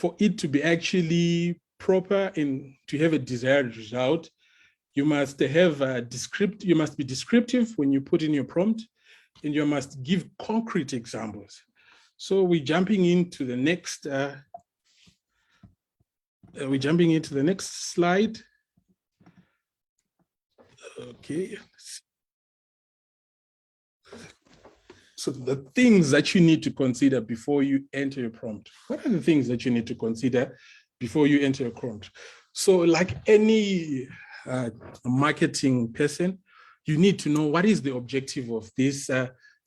for it to be actually proper and to have a desired result, you must have a you must be descriptive when you put in your prompt, and you must give concrete examples. So we're jumping into the next slide. Okay. So the things that you need to consider before you enter your prompt. What are the things that you need to consider before you enter your prompt? So like any marketing person, you need to know what is the objective of this.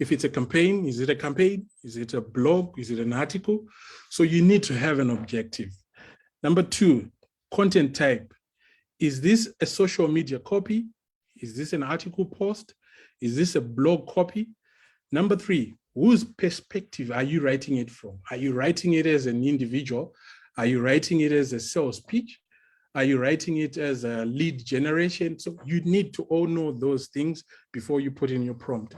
If it's a campaign, is it a campaign? Is it a blog? Is it an article? So you need to have an objective. Number two, content type. Is this a social media copy? Is this an article post? Is this a blog copy? Number three, whose perspective are you writing it from? Are you writing it as an individual? Are you writing it as a sales pitch? Are you writing it as a lead generation? So you need to all know those things before you put in your prompt.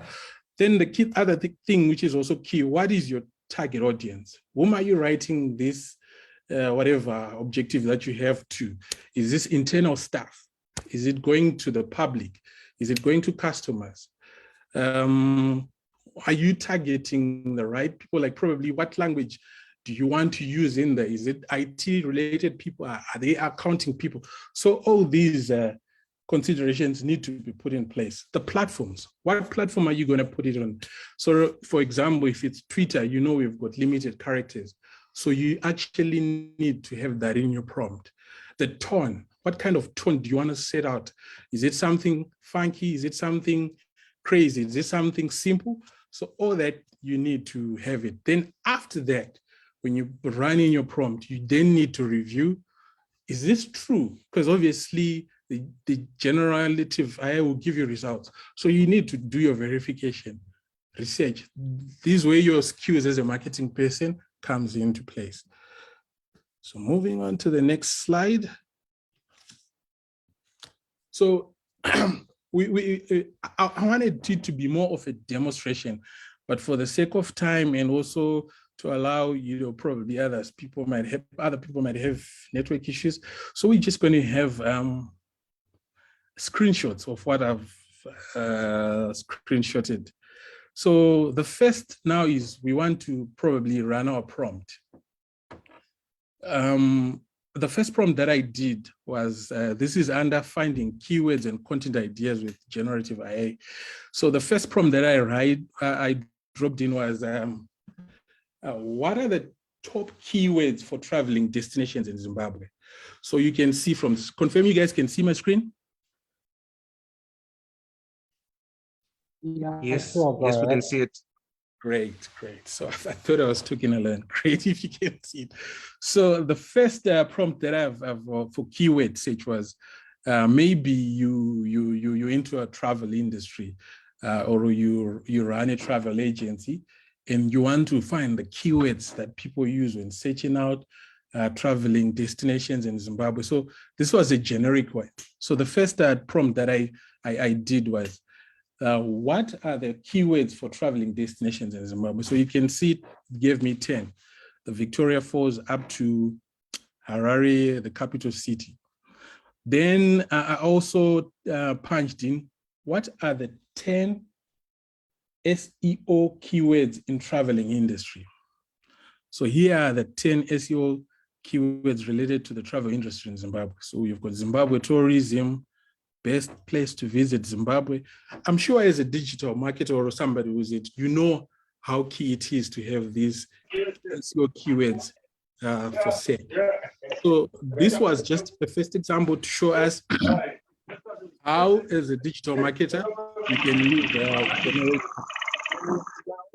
Then the other thing, which is also key, what is your target audience? Whom are you writing this, whatever objective that you have to? Is this internal staff? Is it going to the public? Is it going to customers? Are you targeting the right people? Like probably what language do you want to use in there? Is it IT related people? Are they accounting people? So all these considerations need to be put in place. The platforms, what platform are you going to put it on? So for example, if it's Twitter, you know we've got limited characters. So you actually need to have that in your prompt. The tone, what kind of tone do you want to set out? Is it something funky? Is it something crazy? Is it something simple? So all that you need to have it. Then after that, when you run in your prompt, you then need to review, is this true? Because obviously the generative AI will give you results. So you need to do your verification, research. This way your skills as a marketing person comes into place. So moving on to the next slide. So I wanted it to be more of a demonstration, but for the sake of time and also to allow, you know, probably other people might have network issues. So we're just going to have screenshots of what I've screenshotted. So the first now is we want to probably run our prompt. The first prompt that I did was, this is under finding keywords and content ideas with generative AI. So the first prompt that I dropped in was, what are the top keywords for traveling destinations in Zimbabwe? So you can see from this, confirm you guys can see my screen? Yeah, yes, sure, yes, we can see it. Great, great. So I thought I was talking alone. Great if you can see it. So the first prompt that I have for keyword search was, maybe you're into a travel industry, or you run a travel agency, and you want to find the keywords that people use when searching out traveling destinations in Zimbabwe. So this was a generic one. So the first prompt that I did was, what are the keywords for traveling destinations in Zimbabwe? So you can see it gave me 10. The Victoria Falls up to Harare, the capital city. Then I also punched in, what are the 10 SEO keywords in traveling industry? So here are the 10 SEO keywords related to the travel industry in Zimbabwe. So you've got Zimbabwe tourism, best place to visit Zimbabwe. I'm sure as a digital marketer or somebody who's it, you know how key it is to have these SEO keywords for sale. So this was just a first example to show us how, as a digital marketer, you can use generate.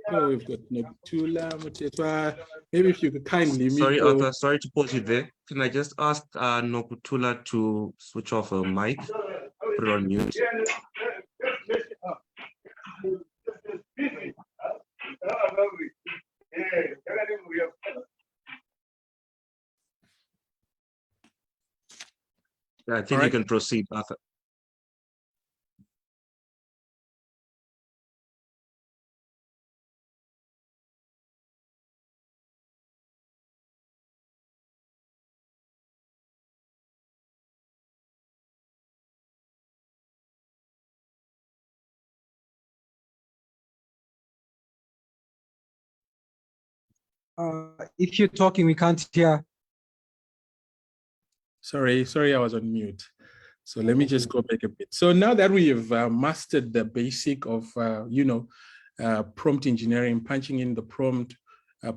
So we've got Nokutula, Mutetwa. Maybe if you could kindly Sorry, Arthur, sorry to pause you there. Can I just ask Nokutula to switch off her mic, put it on mute? I think you can proceed, Arthur. If you're talking, we can't hear. Sorry, I was on mute. So let me just go back a bit. So now that we have mastered the basic of, prompt engineering, punching in the prompt,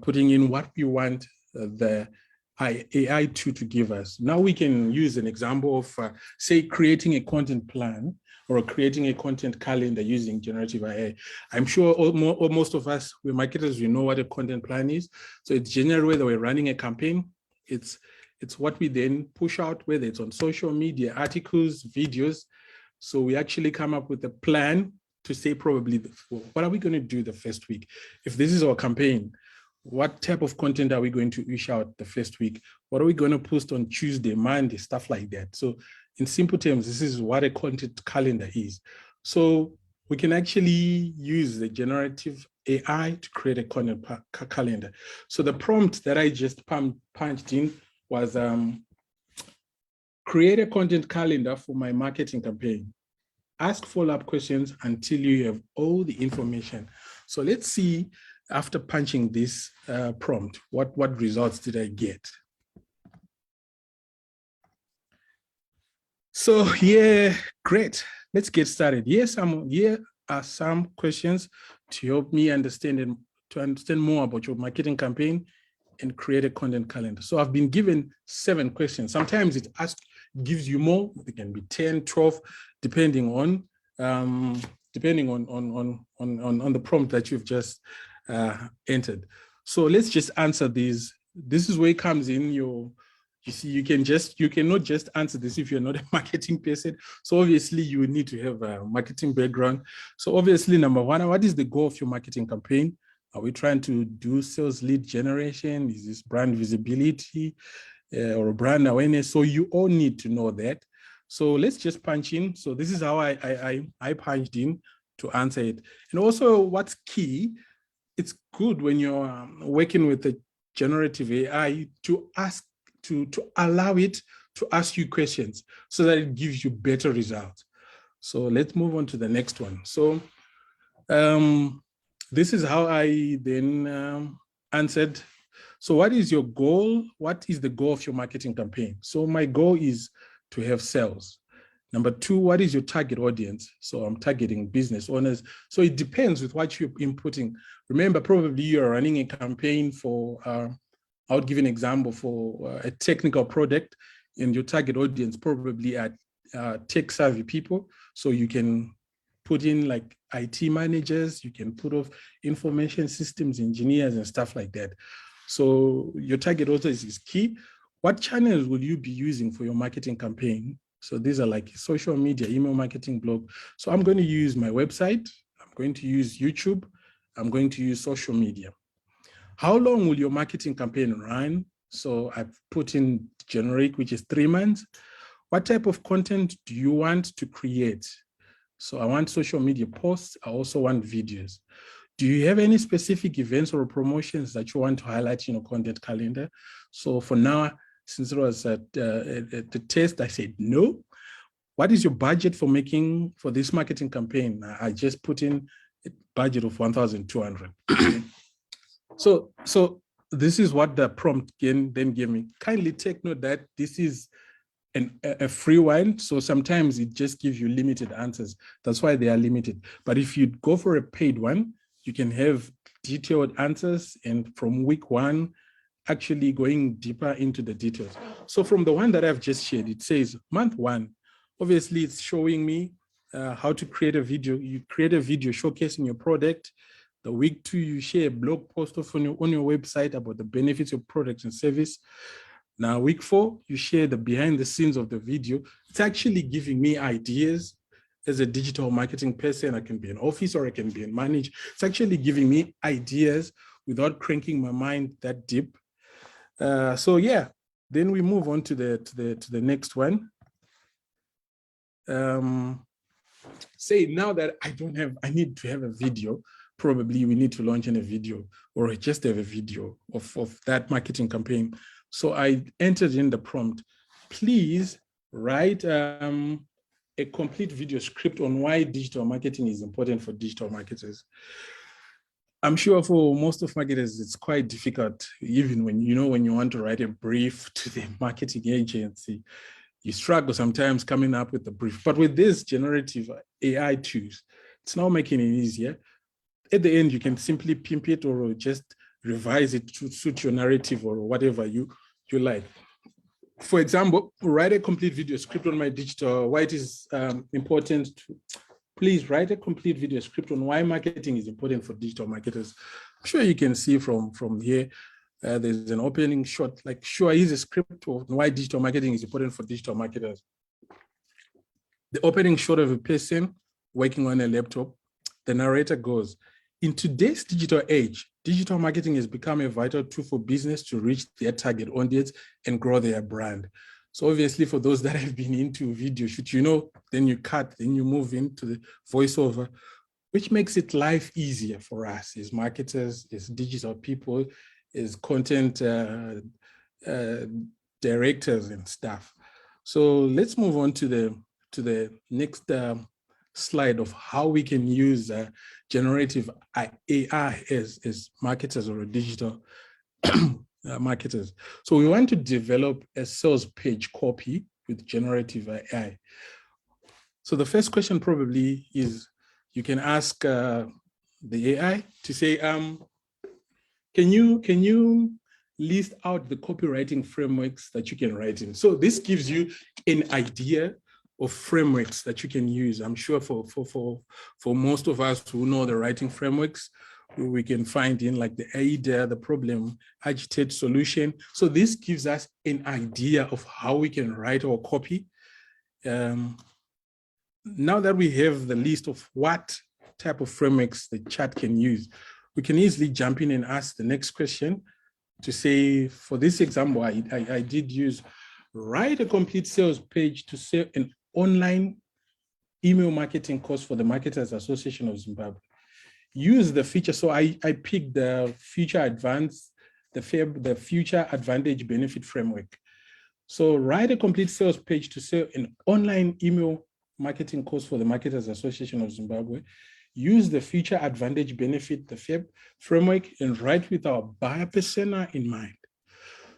putting in what we want the AI tool to give us. Now we can use an example of, say, creating a content plan or creating a content calendar using generative AI. I'm sure most of us, we're marketers, we know what a content plan is. So it's generally whether we're running a campaign, it's what we then push out, whether it's on social media, articles, videos. So we actually come up with a plan to say probably, what are we going to do the first week? If this is our campaign, what type of content are we going to issue out the first week? What are we going to post on Tuesday, Monday, stuff like that? So in simple terms, this is what a content calendar is. So we can actually use the generative AI to create a content calendar. So the prompt that I just punched in was create a content calendar for my marketing campaign. Ask follow-up questions until you have all the information. So let's see, after punching this prompt, what results did I get? So yeah, great. Let's get started. Here are some questions to help me understand more about your marketing campaign and create a content calendar. So I've been given 7 questions. Sometimes it gives you more. It can be 10, 12, depending on the prompt that you've just entered. So let's just answer these. This is where it comes in. You see, you cannot just answer this if you're not a marketing person. So obviously you need to have a marketing background. So obviously, number 1, what is the goal of your marketing campaign? Are we trying to do sales lead generation? Is this brand visibility or brand awareness? So you all need to know that. So let's just punch in. So this is how I punched in to answer it. And also what's key, it's good when you're working with the generative AI to allow it to ask you questions so that it gives you better results. So let's move on to the next one. So this is how I then answered. So what is your goal? What is the goal of your marketing campaign? So my goal is to have sales. Number 2, what is your target audience? So I'm targeting business owners. So it depends with what you're inputting. Remember, probably you're running a campaign for, I would give an example for a technical product, and your target audience probably are tech savvy people. So you can put in like IT managers, you can put off information systems engineers and stuff like that. So your target audience is key. What channels will you be using for your marketing campaign? So these are like social media, email marketing, blog. So I'm going to use my website. I'm going to use YouTube. I'm going to use social media. How long will your marketing campaign run? So I've put in generic, which is 3 months. What type of content do you want to create? So I want social media posts. I also want videos. Do you have any specific events or promotions that you want to highlight in your content calendar? So for now, since it was at the test, I said no. What is your budget for this marketing campaign? I just put in a budget of 1,200. So this is what the prompt then gave me. Kindly take note that this is a free one. So sometimes it just gives you limited answers. That's why they are limited. But if you go for a paid one, you can have detailed answers, and from week 1, actually going deeper into the details. So from the one that I've just shared, it says month 1, obviously it's showing me how to create a video. You create a video showcasing your product. The week 2, you share a blog post on your website about the benefits of products and service. Now, week 4, you share the behind the scenes of the video. It's actually giving me ideas. As a digital marketing person, I can be an office or I can be in manage. It's actually giving me ideas without cranking my mind that deep. So yeah, then we move on to the next one. Say now that I need to have a video. Probably we need to launch in a video or just have a video of that marketing campaign. So I entered in the prompt, please write a complete video script on why digital marketing is important for digital marketers. I'm sure for most of marketers, it's quite difficult, even when when you want to write a brief to the marketing agency, you struggle sometimes coming up with the brief. But with this generative AI tools, it's now making it easier. At the end, you can simply pimp it or just revise it to suit your narrative or whatever you like. For example, write a complete video script on my digital, why it is important to, please write a complete video script on why marketing is important for digital marketers. I'm sure you can see from here, there's an opening shot, like, sure, here's a script on why digital marketing is important for digital marketers. The opening shot of a person working on a laptop, the narrator goes, in today's digital age, digital marketing has become a vital tool for business to reach their target audience and grow their brand. So obviously for those that have been into video shoot, then you cut, then you move into the voiceover, which makes it life easier for us as marketers, as digital people, as content directors and stuff. So let's move on to the next slide of how we can use generative AI as marketers or digital marketers. So we want to develop a sales page copy with generative AI. So the first question probably is, you can ask the AI to say, can you list out the copywriting frameworks that you can write in? So this gives you an idea of frameworks that you can use. I'm sure for most of us who know the writing frameworks, we can find in like the AIDA, the problem, agitate, solution. So this gives us an idea of how we can write our copy. Now that we have the list of what type of frameworks the chat can use, we can easily jump in and ask the next question to say, for this example, I did use, write a complete sales page to sell an online email marketing course for the Marketers Association of Zimbabwe. Use the feature. So I picked the Future Advance, the Future Advantage Benefit Framework. So write a complete sales page to sell an online email marketing course for the Marketers Association of Zimbabwe. Use the Future Advantage Benefit, the FAB framework, and write with our buyer persona in mind.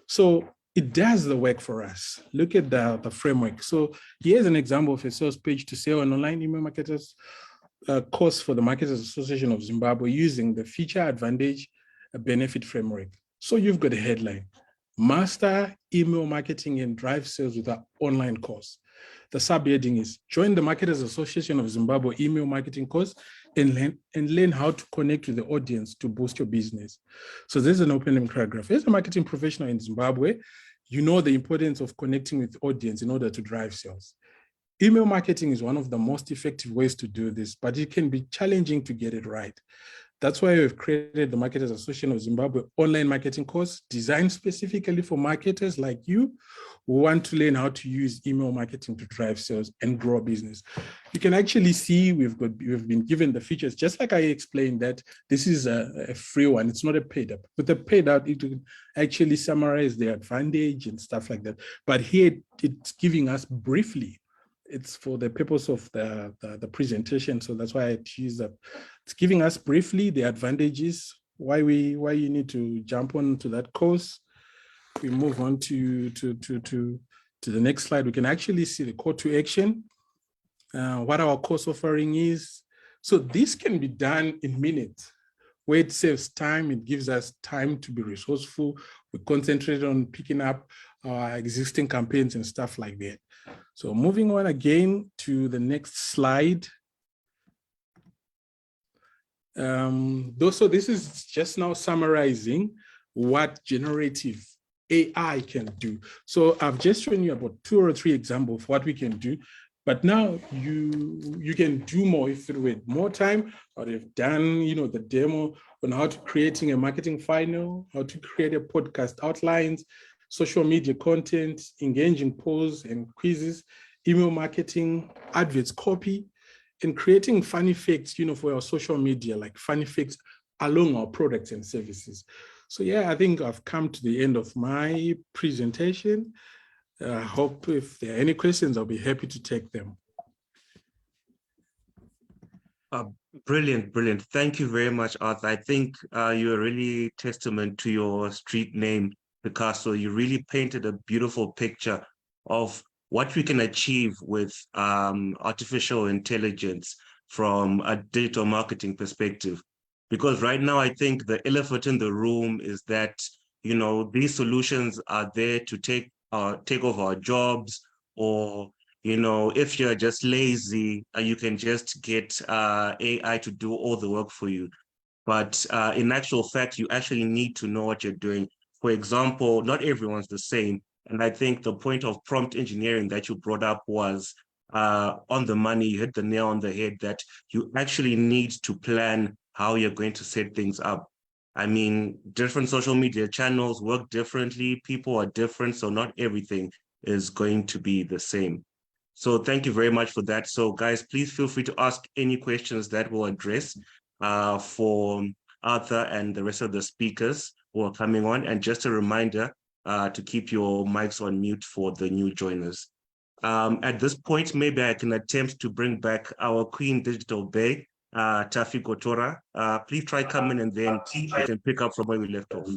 So it does the work for us. Look at the framework. So here's an example of a sales page to sell an online email marketers course for the Marketers Association of Zimbabwe using the Feature Advantage Benefit Framework. So you've got a headline, Master Email Marketing and Drive Sales with our online course. The subheading is, join the Marketers Association of Zimbabwe email marketing course and learn how to connect with the audience to boost your business. So there's an opening paragraph. As a marketing professional in Zimbabwe, you know the importance of connecting with the audience in order to drive sales. Email marketing is one of the most effective ways to do this, but it can be challenging to get it right. That's why we've created the Marketers Association of Zimbabwe online marketing course designed specifically for marketers like you who want to learn how to use email marketing to drive sales and grow business. You can actually see we've been given the features, just like I explained that this is a free one. It's not a paid app. With the paid app, it will actually summarize the advantage and stuff like that. But here it's giving us briefly. It's for the purpose of the presentation, so that's why I choose that. It's giving us briefly the advantages, why you need to jump on to that course. We move on to the next slide. We can actually see the call to action, what our course offering is. So this can be done in minutes, where it saves time. It gives us time to be resourceful. We concentrate on picking up our existing campaigns and stuff like that. So moving on again to the next slide. So this is just now summarizing what generative AI can do. So I've just shown you about 2 or 3 examples of what we can do, but now you can do more if you had more time, or you've done the demo on how to creating a marketing funnel, how to create a podcast outlines, social media content, engaging polls and quizzes, email marketing, adverts copy, and creating funny facts, for our social media, like funny facts along our products and services. So yeah, I think I've come to the end of my presentation. I hope if there are any questions, I'll be happy to take them. Brilliant, brilliant. Thank you very much, Arthur. I think you're really testament to your street name, Picasso. You really painted a beautiful picture of what we can achieve with artificial intelligence from a digital marketing perspective. Because right now, I think the elephant in the room is that, you know, these solutions are there to take over our jobs, or you know, if you're just lazy, you can just get AI to do all the work for you. But in actual fact, you actually need to know what you're doing. For example, not everyone's the same. And I think the point of prompt engineering that you brought up was on the money. You hit the nail on the head that you actually need to plan how you're going to set things up. I mean, different social media channels work differently. People are different. So not everything is going to be the same. So thank you very much for that. So guys, please feel free to ask any questions that we'll address for Arthur and the rest of the speakers who are coming on. And just a reminder to keep your mics on mute for the new joiners. At this point, maybe I can attempt to bring back our Queen Digital Bay, Taffy Gotora. Please try coming and then we can pick up from where we left off.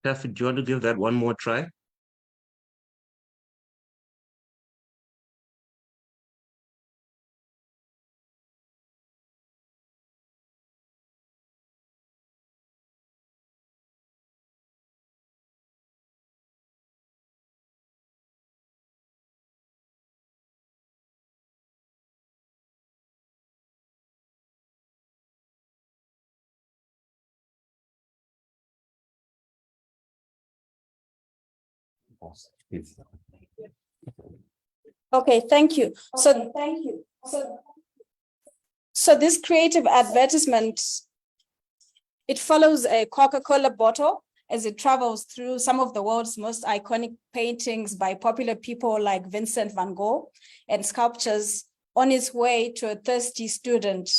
Taffy, do you want to give that one more try? Okay, thank you. So this creative advertisement, it follows a Coca-Cola bottle as it travels through some of the world's most iconic paintings by popular people like Vincent van Gogh and sculptures on his way to a thirsty student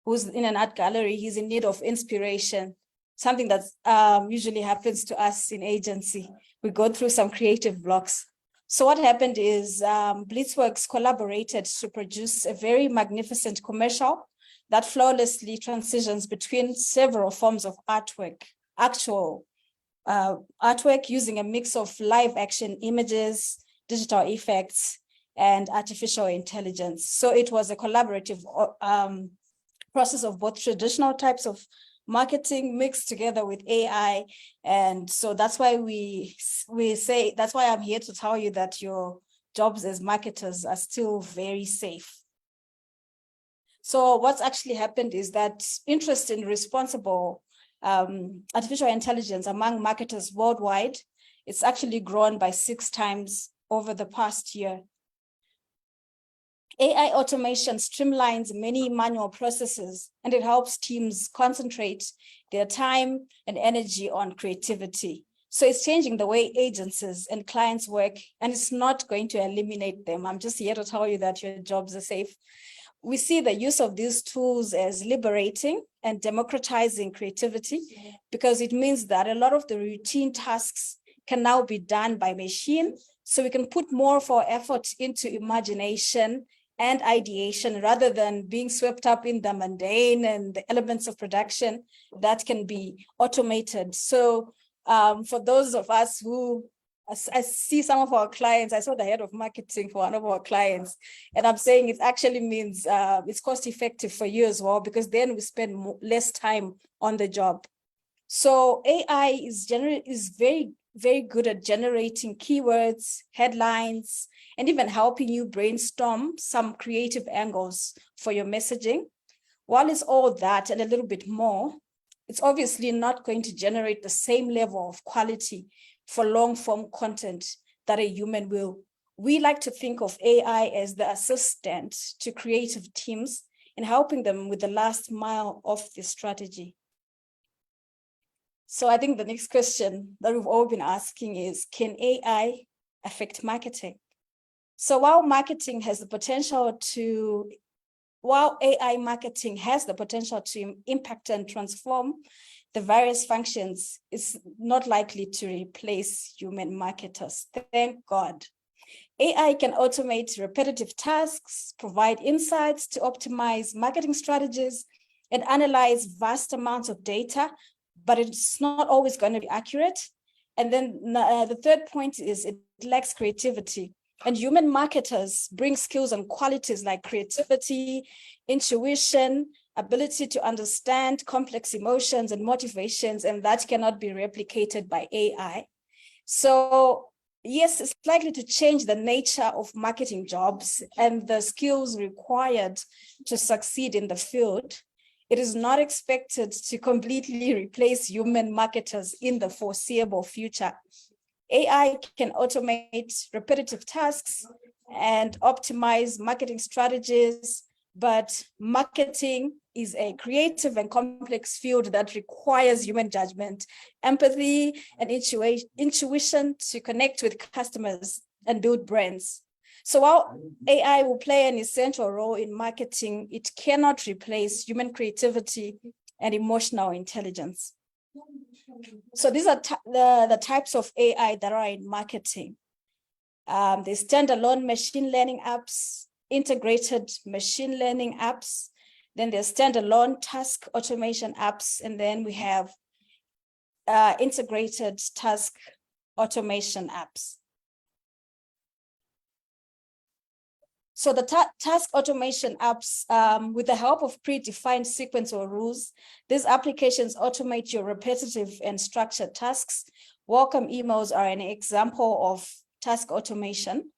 who's in an art gallery. He's in need of inspiration, something that usually happens to us in agency. We go through some creative blocks. So what happened is Blitzworks collaborated to produce a very magnificent commercial that flawlessly transitions between several forms of artwork, actual artwork using a mix of live action images, digital effects, and artificial intelligence. So it was a collaborative process of both traditional types of marketing mixed together with AI. And so that's why we say, that's why I'm here to tell you that your jobs as marketers are still very safe. So what's actually happened is that interest in responsible artificial intelligence among marketers worldwide, it's actually grown by 6 times over the past year. AI automation streamlines many manual processes, and it helps teams concentrate their time and energy on creativity. So it's changing the way agencies and clients work, and it's not going to eliminate them. I'm just here to tell you that your jobs are safe. We see the use of these tools as liberating and democratizing creativity, because it means that a lot of the routine tasks can now be done by machine. So we can put more of our effort into imagination and ideation rather than being swept up in the mundane and the elements of production that can be automated. So for those of us who, I see some of our clients, I saw the head of marketing for one of our clients, and I'm saying it actually means it's cost effective for you as well, because then we spend less time on the job. So AI is very good at generating keywords, headlines, and even helping you brainstorm some creative angles for your messaging. While it's all that and a little bit more, it's obviously not going to generate the same level of quality for long-form content that a human will. We like to think of AI as the assistant to creative teams and helping them with the last mile of the strategy. So I think the next question that we've all been asking is, can AI affect marketing? So while AI marketing has the potential to impact and transform the various functions, it's not likely to replace human marketers. Thank God. AI can automate repetitive tasks, provide insights to optimize marketing strategies, and analyze vast amounts of data, but it's not always going to be accurate. And then the third point is it lacks creativity. And human marketers bring skills and qualities like creativity, intuition, ability to understand complex emotions and motivations, and that cannot be replicated by AI. So yes, it's likely to change the nature of marketing jobs and the skills required to succeed in the field. It is not expected to completely replace human marketers in the foreseeable future. AI can automate repetitive tasks and optimize marketing strategies, but marketing is a creative and complex field that requires human judgment, empathy, and intuition to connect with customers and build brands. So while AI will play an essential role in marketing, it cannot replace human creativity and emotional intelligence. So these are the types of AI that are in marketing. There's standalone machine learning apps, integrated machine learning apps, then there's standalone task automation apps, and then we have integrated task automation apps. So the task automation apps, with the help of predefined sequence or rules, these applications automate your repetitive and structured tasks. Welcome emails are an example of task automation.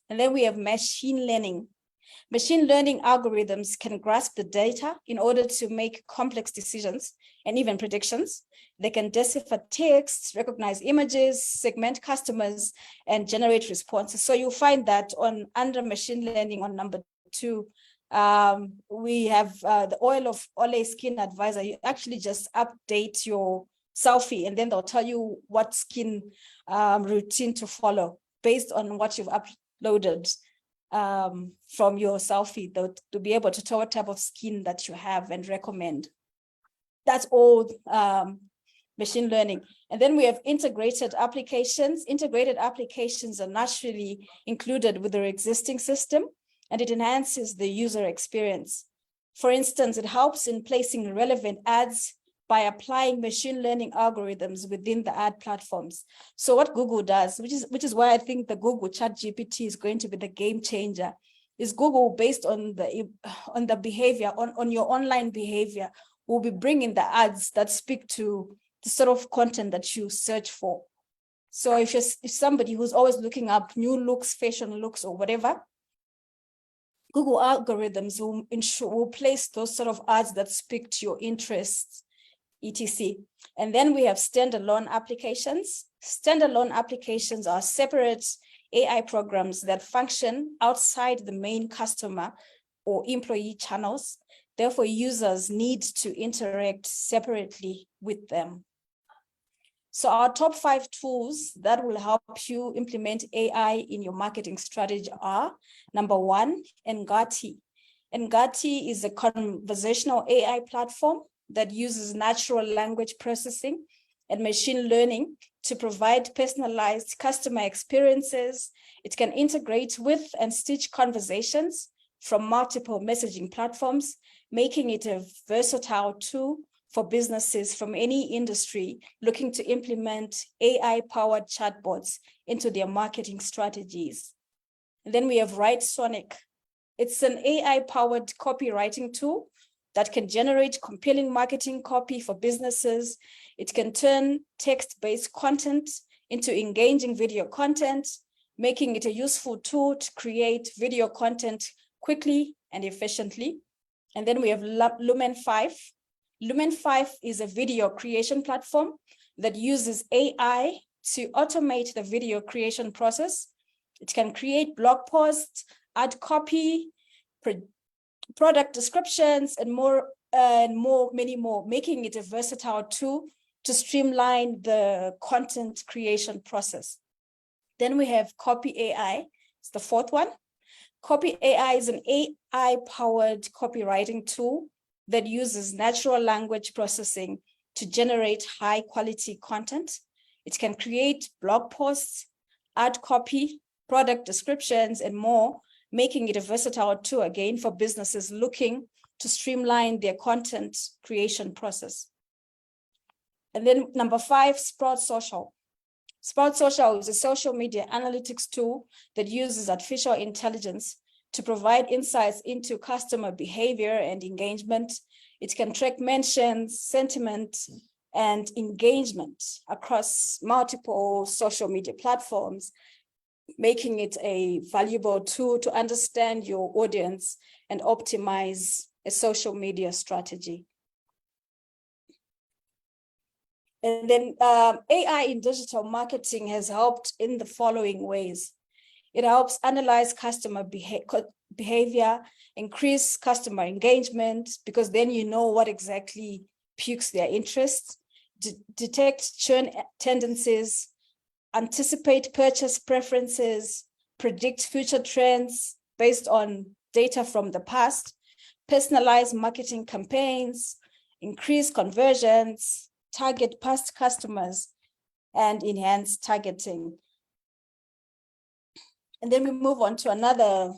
And then we have machine learning. Machine learning algorithms can grasp the data in order to make complex decisions and even predictions. They can decipher text, recognize images, segment customers, and generate responses. So you'll find that under machine learning on number 2, we have the Oil of Ole Skin Advisor. You actually just update your selfie, and then they'll tell you what skin routine to follow based on what you've uploaded from your selfie, to be able to tell what type of skin that you have and recommend. That's all machine learning. And then we have integrated applications. Integrated applications are naturally included with their existing system, and it enhances the user experience. For instance, it helps in placing relevant ads by applying machine learning algorithms within the ad platforms. So what Google does, which is why I think the Google ChatGPT is going to be the game changer, is Google, based on the behavior, on your online behavior, will be bringing the ads that speak to the sort of content that you search for. So if somebody who's always looking up new looks, fashion looks, or whatever, Google algorithms will place those sort of ads that speak to your interests etc. And then we have standalone applications. Standalone applications are separate AI programs that function outside the main customer or employee channels. Therefore, users need to interact separately with them. So our top 5 tools that will help you implement AI in your marketing strategy are: number 1, Ngati. Ngati is a conversational AI platform that uses natural language processing and machine learning to provide personalized customer experiences. It can integrate with and stitch conversations from multiple messaging platforms, making it a versatile tool for businesses from any industry looking to implement AI-powered chatbots into their marketing strategies. And then we have Write Sonic. It's an AI-powered copywriting tool that can generate compelling marketing copy for businesses. It can turn text-based content into engaging video content, making it a useful tool to create video content quickly and efficiently. And then we have Lumen 5. Lumen 5 is a video creation platform that uses AI to automate the video creation process. It can create blog posts, add copy, product descriptions, and many more, making it a versatile tool to streamline the content creation process. Then we have Copy AI. It's the 4th one. Copy AI is an AI-powered copywriting tool that uses natural language processing to generate high-quality content. It can create blog posts, add copy, product descriptions, and more, making it a versatile tool again for businesses looking to streamline their content creation process. And then number 5, Sprout Social. Sprout Social is a social media analytics tool that uses artificial intelligence to provide insights into customer behavior and engagement. It can track mentions, sentiment, and engagement across multiple social media platforms, making it a valuable tool to understand your audience and optimize a social media strategy. And then AI in digital marketing has helped in the following ways. It helps analyze customer behavior, increase customer engagement, because then you know what exactly piques their interest, detect churn tendencies, anticipate purchase preferences, predict future trends based on data from the past, personalize marketing campaigns, increase conversions, target past customers, and enhance targeting. And then we move on to another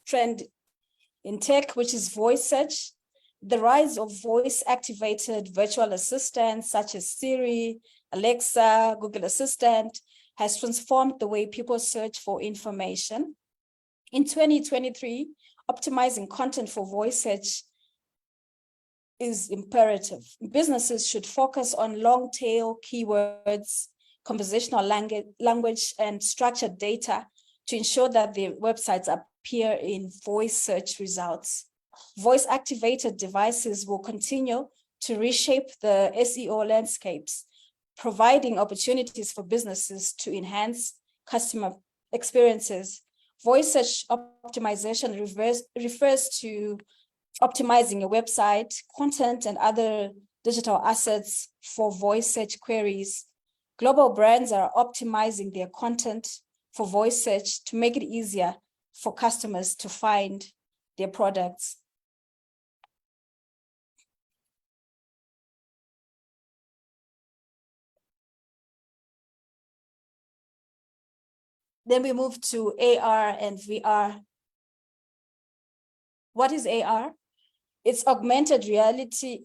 trend in tech, which is voice search. The rise of voice-activated virtual assistants such as Siri, Alexa, Google Assistant has transformed the way people search for information. In 2023, optimizing content for voice search is imperative. Businesses should focus on long-tail keywords, conversational language, and structured data to ensure that their websites appear in voice search results. Voice-activated devices will continue to reshape the SEO landscapes, providing opportunities for businesses to enhance customer experiences. Voice search optimization refers to optimizing a website, content, and other digital assets for voice search queries. Global brands are optimizing their content for voice search to make it easier for customers to find their products. Then we move to AR and VR. What is AR? It's augmented reality.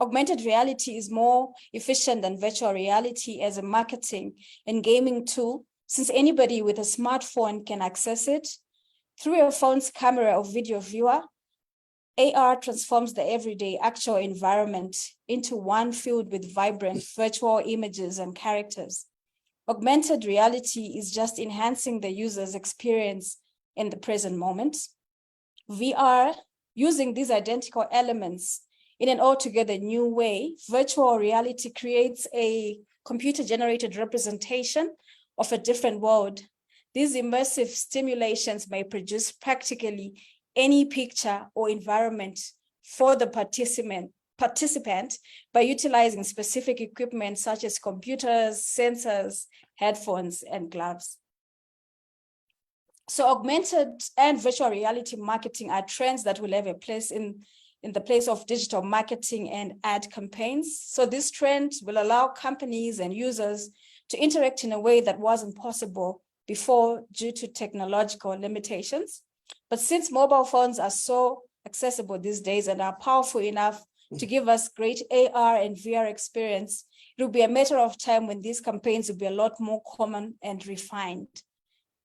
Augmented reality is more efficient than virtual reality as a marketing and gaming tool, since anybody with a smartphone can access it. Through your phone's camera or video viewer, AR transforms the everyday actual environment into one filled with vibrant virtual images and characters. Augmented reality is just enhancing the user's experience in the present moment. VR, using these identical elements In an altogether new way, virtual reality creates a computer-generated representation of a different world. These immersive stimulations may produce practically any picture or environment for the participant by utilizing specific equipment such as computers, sensors, headphones, and gloves. So augmented and virtual reality marketing are trends that will have a place in the place of digital marketing and ad campaigns. So this trend will allow companies and users to interact in a way that wasn't possible before due to technological limitations. But since mobile phones are so accessible these days and are powerful enough to give us great AR and VR experience, it will be a matter of time when these campaigns will be a lot more common and refined.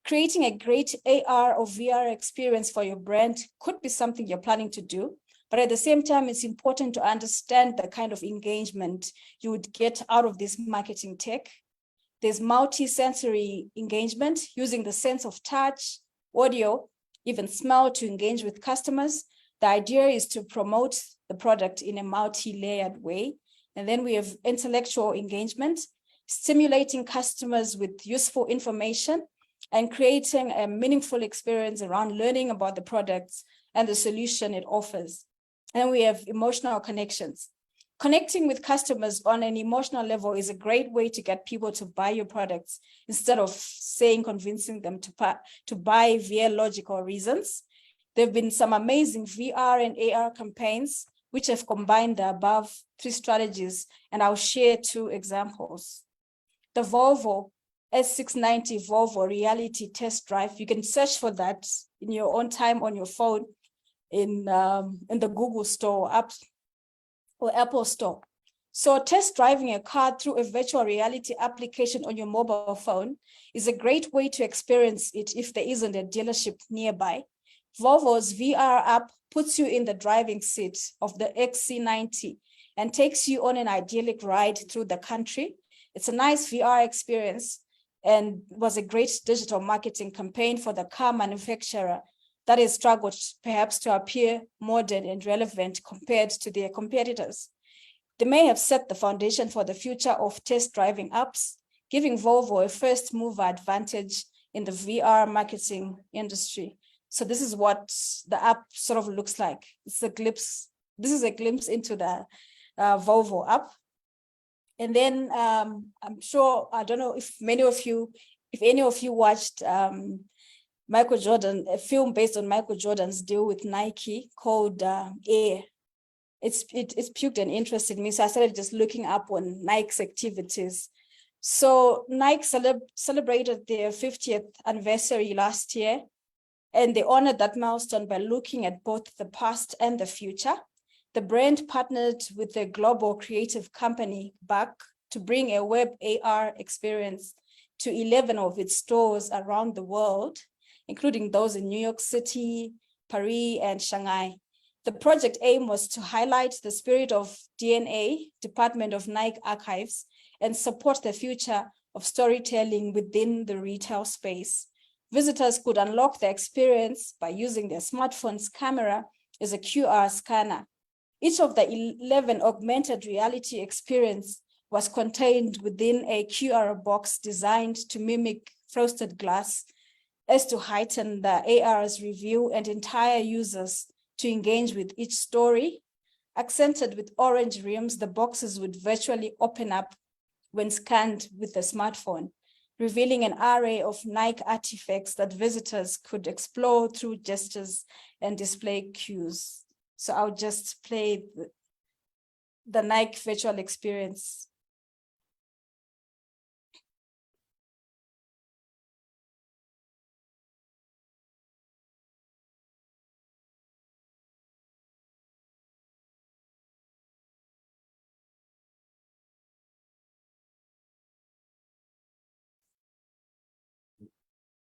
Creating a great AR or VR experience for your brand could be something you're planning to do, but at the same time, it's important to understand the kind of engagement you would get out of this marketing tech. There's multi-sensory engagement using the sense of touch, audio, even smell to engage with customers. The idea is to promote the product in a multi-layered way. And then we have intellectual engagement, stimulating customers with useful information and creating a meaningful experience around learning about the products and the solution it offers. And we have emotional connections. Connecting with customers on an emotional level is a great way to get people to buy your products instead of convincing them to buy via logical reasons. There have been some amazing VR and AR campaigns which have combined the above three strategies, and I'll share two examples. The Volvo S690 Volvo reality test drive, you can search for that in your own time on your phone in the Google Store or Apple Store. So test driving a car through a virtual reality application on your mobile phone is a great way to experience it if there isn't a dealership nearby. Volvo's VR app puts you in the driving seat of the XC90 and takes you on an idyllic ride through the country. It's a nice VR experience and was a great digital marketing campaign for the car manufacturer that has struggled perhaps to appear modern and relevant compared to their competitors. They may have set the foundation for the future of test driving apps, giving Volvo a first mover advantage in the VR marketing industry. So this is what the app sort of looks like. It's a glimpse. This is a glimpse into the Volvo app. And then I'm sure, I don't know if any of you watched Michael Jordan, a film based on Michael Jordan's deal with Nike called Air. It's piqued an interest in me, so I started just looking up on Nike's activities. So Nike celebrated their 50th anniversary last year, and they honored that milestone by looking at both the past and the future. The brand partnered with a global creative company, Buck, to bring a web AR experience to 11 of its stores around the world, including those in New York City, Paris, and Shanghai. The project aim was to highlight the spirit of DNA, Department of Nike Archives, and support the future of storytelling within the retail space. Visitors could unlock the experience by using their smartphone's camera as a QR scanner. Each of the 11 augmented reality experience was contained within a QR box designed to mimic frosted glass as to heighten the AR's review and entire users to engage with each story. Accented with orange rims, the boxes would virtually open up when scanned with the smartphone, revealing an array of Nike artifacts that visitors could explore through gestures and display cues. So I'll just play the Nike virtual experience.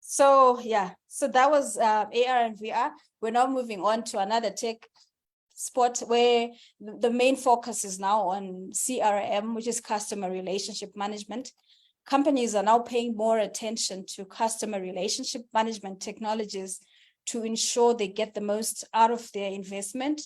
So yeah, so that was AR and VR. We're now moving on to another tech spot where the main focus is now on CRM, which is customer relationship management. Companies are now paying more attention to customer relationship management technologies to ensure they get the most out of their investment.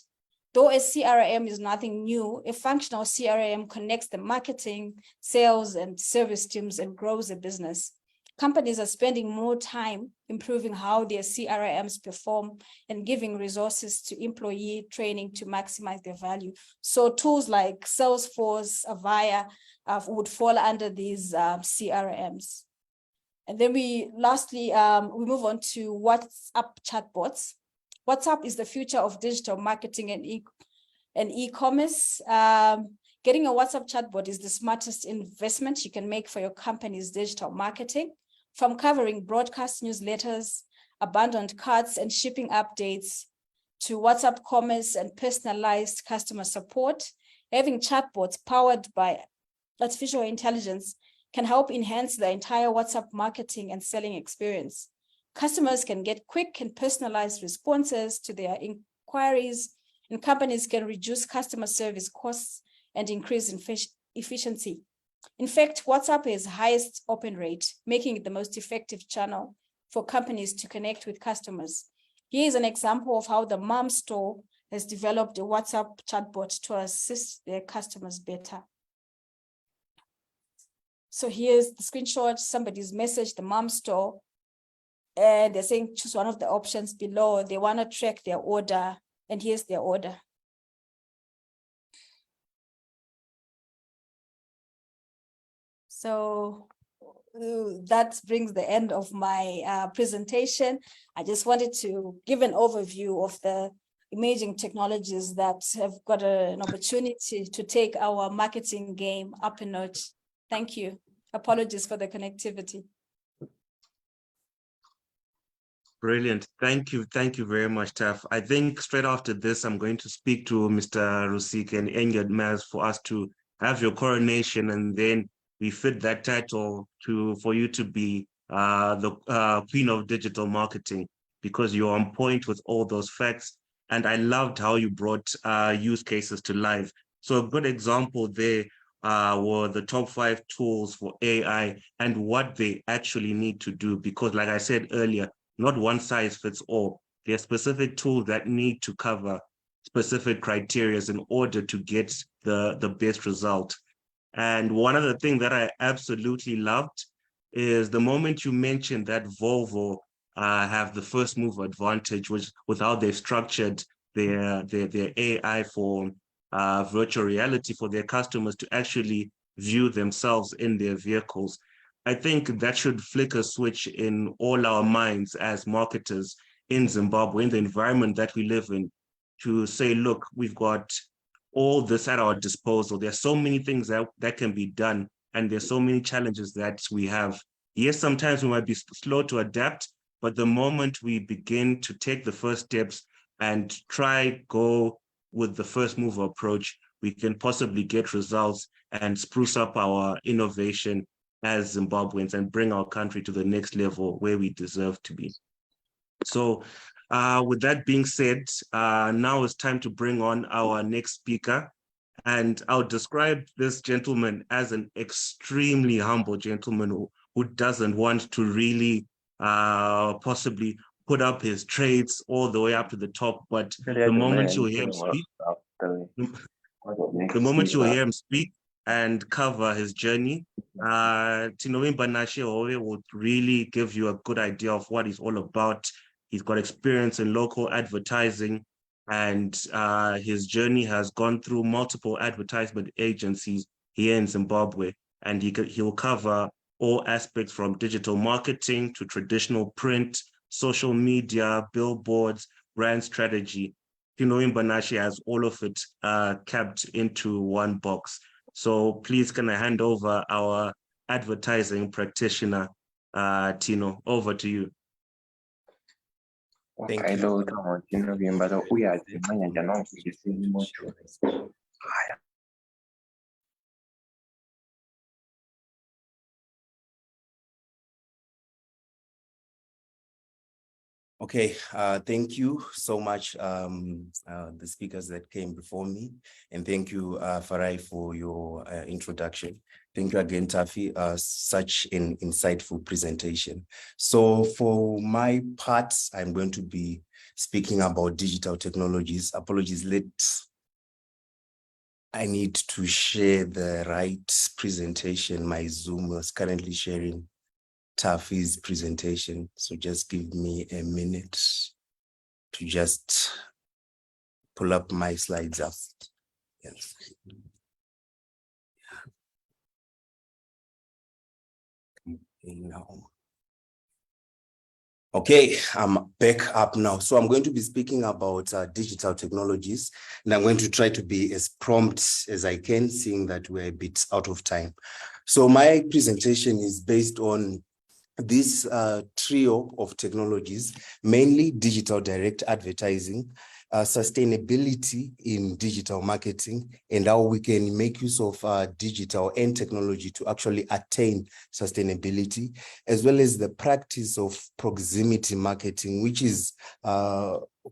Though a CRM is nothing new, a functional CRM connects the marketing, sales, and service teams and grows a business. Companies are spending more time improving how their CRMs perform and giving resources to employee training to maximize their value. So tools like Salesforce, Avaya would fall under these CRMs. And then lastly, we move on to WhatsApp chatbots. WhatsApp is the future of digital marketing and e-commerce. Getting a WhatsApp chatbot is the smartest investment you can make for your company's digital marketing. From covering broadcast newsletters, abandoned carts, and shipping updates to WhatsApp commerce and personalized customer support, having chatbots powered by artificial intelligence can help enhance the entire WhatsApp marketing and selling experience. Customers can get quick and personalized responses to their inquiries, and companies can reduce customer service costs and increase efficiency. In fact, WhatsApp is highest open rate, making it the most effective channel for companies to connect with customers. Here is an example of how the Mom Store has developed a WhatsApp chatbot to assist their customers better. So here's the screenshot. Somebody's messaged the Mom Store, and they're saying choose one of the options below. They want to track their order, and here's their order. So that brings the end of my presentation. I just wanted to give an overview of the emerging technologies that have got an opportunity to take our marketing game up a notch. Thank you. Apologies for the connectivity. Brilliant. Thank you. Thank you very much, Taff. I think straight after this, I'm going to speak to Mr. Rusik and Engad Maz for us to have your coronation, and then we fit that title for you to be the Queen of Digital Marketing, because you're on point with all those facts. And I loved how you brought use cases to life. So a good example there were the top 5 tools for AI and what they actually need to do. Because like I said earlier, not one size fits all. There are specific tools that need to cover specific criteria in order to get the best result. And one of the things that I absolutely loved is the moment you mentioned that Volvo have the first mover advantage, which with how they've structured their AI for virtual reality for their customers to actually view themselves in their vehicles. I think that should flick a switch in all our minds as marketers in Zimbabwe, in the environment that we live in, to say, look, we've got all this at our disposal. There's so many things that can be done, and there's so many challenges that we have. Yes, sometimes we might be slow to adapt, but the moment we begin to take the first steps and go with the first mover approach, we can possibly get results and spruce up our innovation as Zimbabweans and bring our country to the next level where we deserve to be. So with that being said, now it's time to bring on our next speaker. And I'll describe this gentleman as an extremely humble gentleman who doesn't want to really possibly put up his trades all the way up to the top. But the moment you hear him speak, and cover his journey, Tinovimbanashe Hove will really give you a good idea of what he's all about. He's got experience in local advertising, and his journey has gone through multiple advertisement agencies here in Zimbabwe. And he'll cover all aspects from digital marketing to traditional print, social media, billboards, brand strategy. Tinovimbanashe has all of it kept into one box. So please can I hand over our advertising practitioner, Tino, over to you. Thank you. Okay, thank you so much, the speakers that came before me, and thank you, Farai, for your introduction. Thank you again, Taffy, such an insightful presentation. So for my part, I'm going to be speaking about digital technologies. Apologies, let's I need to share the right presentation. My Zoom was currently sharing Taffy's presentation. So just give me a minute to just pull up my slides up. Yes. Now. Okay, I'm back up now. So I'm going to be speaking about digital technologies, and I'm going to try to be as prompt as I can, seeing that we're a bit out of time. So my presentation is based on this trio of technologies, mainly digital direct advertising, sustainability in digital marketing, and how we can make use of digital and technology to actually attain sustainability, as well as the practice of proximity marketing, which is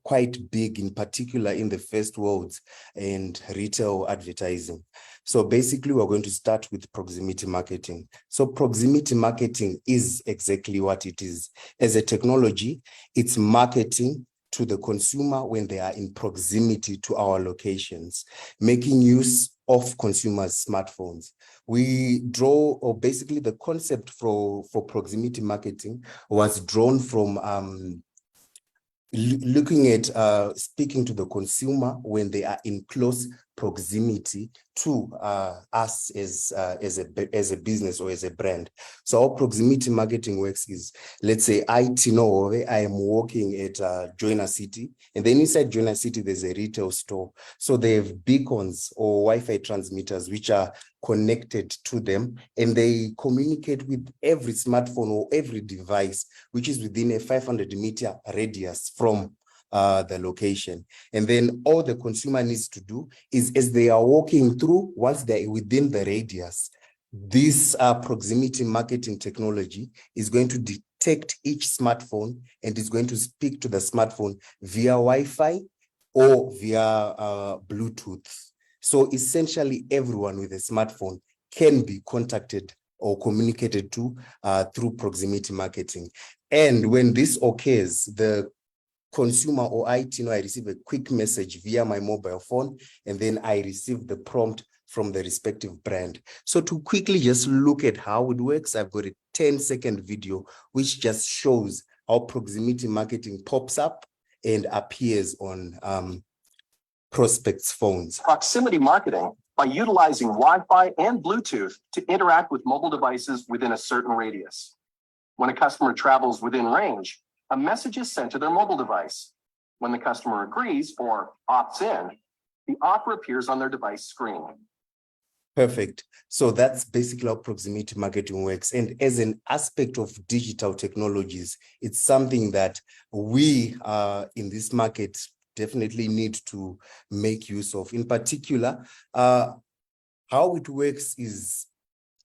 quite big, in particular in the first worlds and retail advertising. So basically, we're going to start with proximity marketing. So proximity marketing is exactly what it is. As a technology, it's marketing to the consumer when they are in proximity to our locations, making use of consumers' smartphones. We draw, or basically the concept for proximity marketing was drawn from looking at speaking to the consumer when they are in close proximity to us as a business or as a brand. So how proximity marketing works is, let's say I am working at Joiner City, and then inside Joiner City there's a retail store. So they have beacons or Wi-Fi transmitters which are connected to them, and they communicate with every smartphone or every device which is within a 500-meter radius from the location. And then all the consumer needs to do is, as they are walking through, once they're within the radius, this proximity marketing technology is going to detect each smartphone and is going to speak to the smartphone via Wi-Fi or via Bluetooth. So essentially everyone with a smartphone can be contacted or communicated to through proximity marketing. And when this occurs, the consumer or I receive a quick message via my mobile phone, and then I receive the prompt from the respective brand. So to quickly just look at how it works, I've got a 10-second video which just shows how proximity marketing pops up and appears on prospects' phones. Proximity marketing by utilizing Wi-Fi and Bluetooth to interact with mobile devices within a certain radius. When a customer travels within range, a message is sent to their mobile device. When the customer agrees or opts in, the offer appears on their device screen. Perfect. So that's basically how proximity marketing works. And as an aspect of digital technologies, it's something that we in this market definitely need to make use of. In particular, how it works is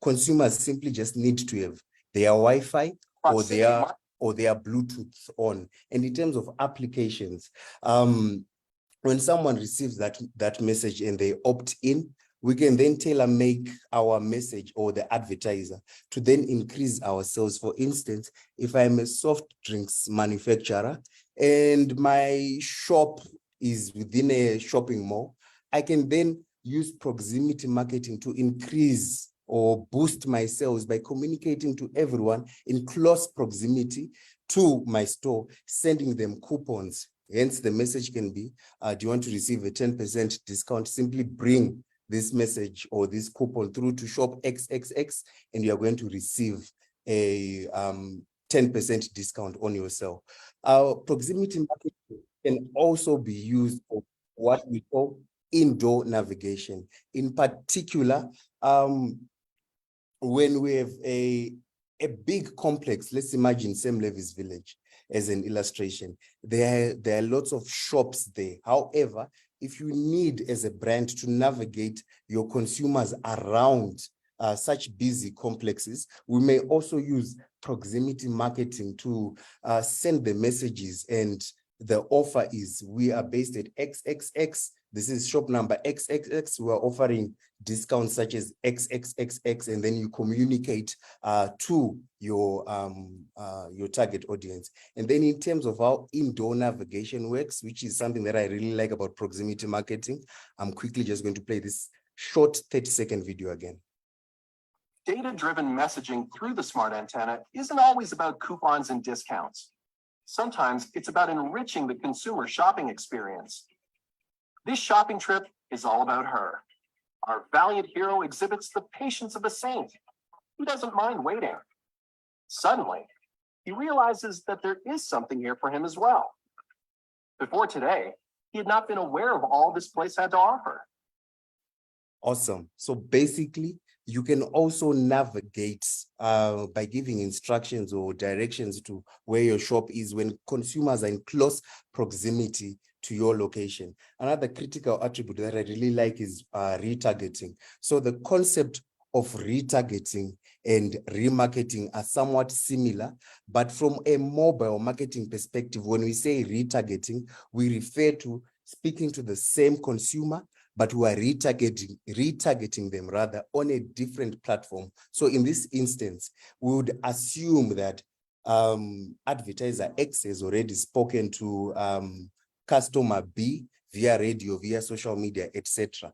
consumers simply just need to have their Wi-Fi or their Bluetooth on. And in terms of applications, when someone receives that message and they opt in, we can then tailor make our message or the advertiser to then increase our sales. For instance, if I'm a soft drinks manufacturer and my shop is within a shopping mall, I can then use proximity marketing to increase or boost my sales by communicating to everyone in close proximity to my store, sending them coupons. Hence, the message can be, do you want to receive a 10% discount? Simply bring this message or this coupon through to shop XXX, and you're going to receive a 10% discount on your sale. Proximity marketing can also be used for what we call indoor navigation. In particular, when we have a big complex, let's imagine Sam Levy's village as an illustration, there are lots of shops there. However, if you need as a brand to navigate your consumers around such busy complexes, we may also use proximity marketing to send the messages, and the offer is, we are based at XXX. This is shop number XXX. We are offering discounts such as XXXX, and then you communicate to your target audience. And then in terms of how indoor navigation works, which is something that I really like about proximity marketing, I'm quickly just going to play this short 30-second video again. Data-driven messaging through the smart antenna isn't always about coupons and discounts. Sometimes it's about enriching the consumer shopping experience. This shopping trip is all about her. Our valiant hero exhibits the patience of a saint. He doesn't mind waiting. Suddenly, he realizes that there is something here for him as well. Before today, he had not been aware of all this place had to offer. Awesome. So basically, you can also navigate by giving instructions or directions to where your shop is when consumers are in close proximity to your location. Another critical attribute that I really like is retargeting. So the concept of retargeting and remarketing are somewhat similar, but from a mobile marketing perspective, when we say retargeting, we refer to speaking to the same consumer, but we are retargeting them rather on a different platform. So in this instance, we would assume that advertiser X has already spoken to customer B via radio, via social media, etc.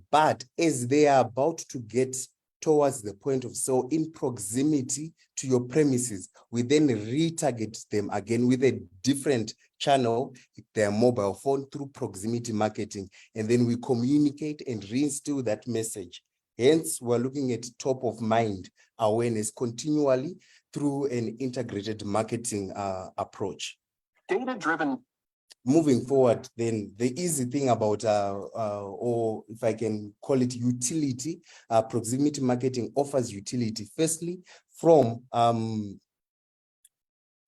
But as they are about to get towards the point of sale in proximity to your premises, we then retarget them again with a different channel, their mobile phone, through proximity marketing. And then we communicate and reinstill that message. Hence, we're looking at top of mind awareness continually through an integrated marketing approach. Data-driven. Moving forward, then the easy thing about, or if I can call it utility, proximity marketing offers utility. Firstly, from